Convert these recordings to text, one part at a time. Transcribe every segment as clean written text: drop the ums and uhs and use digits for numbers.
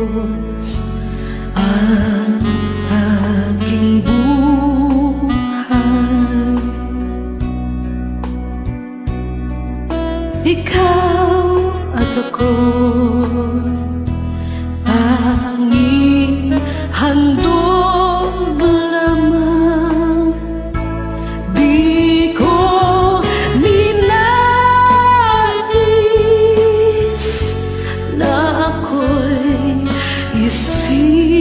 Diyos ang aking buhay. Ikaw at ako'y tanging handog lamang. Di ko ninais na ako'y isilang,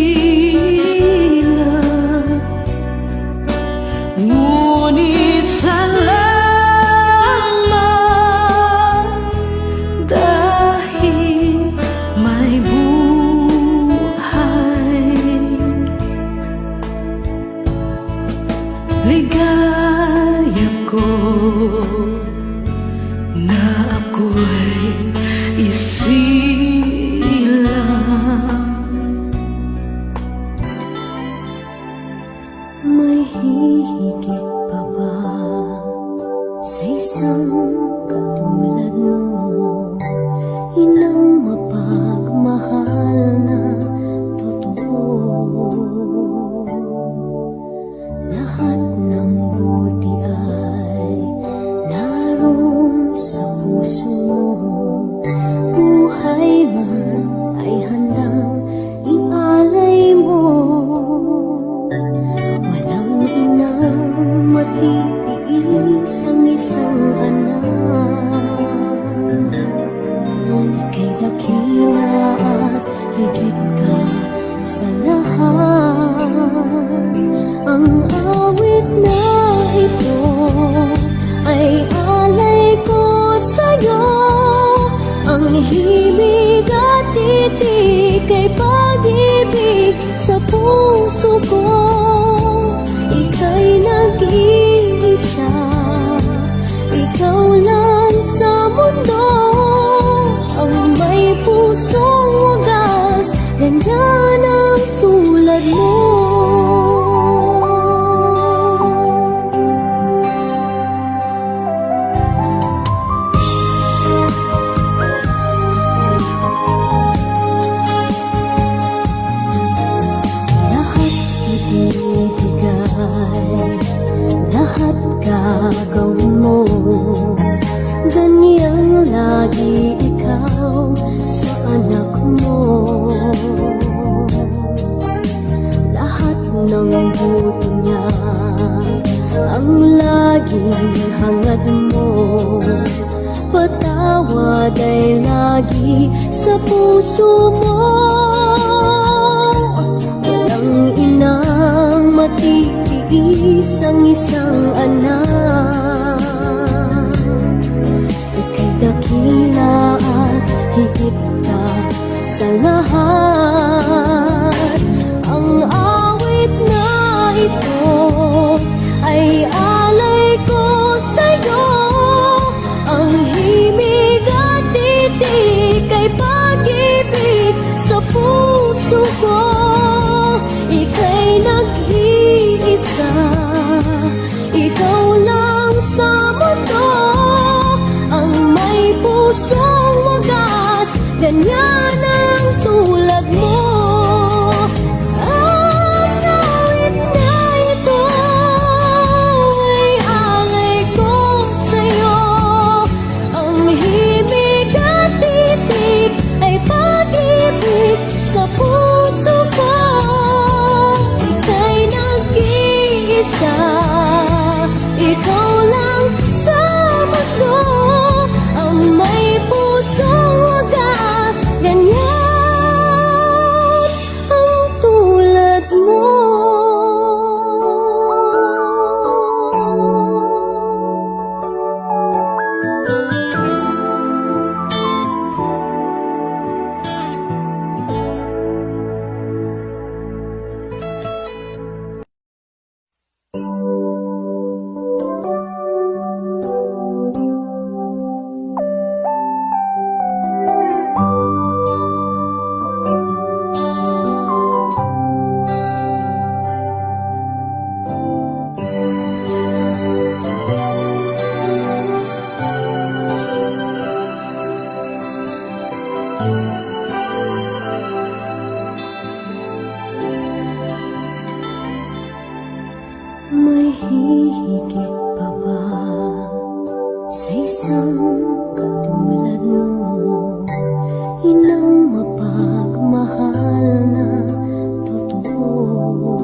ngunit salamat dahil may buhay. Ligaya ko na ako'y isilang. May hihigit pa ba sa isang katulad mo? Inang mapagmahal na totoo. Lahat ng buti ay naroon sa puso mo. Buhay man ay handang ialay mo. Walang inang matiis ang isang anak. Ika'y dakila at higit ka sa lahat. Ang awit na ito ay alay ko sa'yo. Ang himig at titik ay pag-ibig sa puso ko. Ika'y nag-iisa, ikaw lang sa mundo. Ang may pusong wagas, ganyan ang tulad mo. Lahat ibibigay, lahat gagawin mo. Ganyan lagi ikaw sa anak mo. Lahat ng buti niya ang laging hangad mo. Patawad ay lagi sa puso mo. Walang inang matitiis ang isang anak. Ika'y dakila at higit ka sa lahat. Ang awit na ito ay alay ko sa'yo. Ang himig at titik ay pag-ibig sa puso ko. Ika'y nag-iisa, ikaw lang sa mundo. Ang may pusong wagas, ganyan ang tulad mo. Ang awit na ito ay alay ko sa'yo. Ang himig at titik ay pag-ibig sa puso ko. Ika'y nag-iisa, ikaw lang sa mundo. Ang may pusong wagas, hihigit pa ba sa isang katulad mo? Inang mapagmahal na totoo.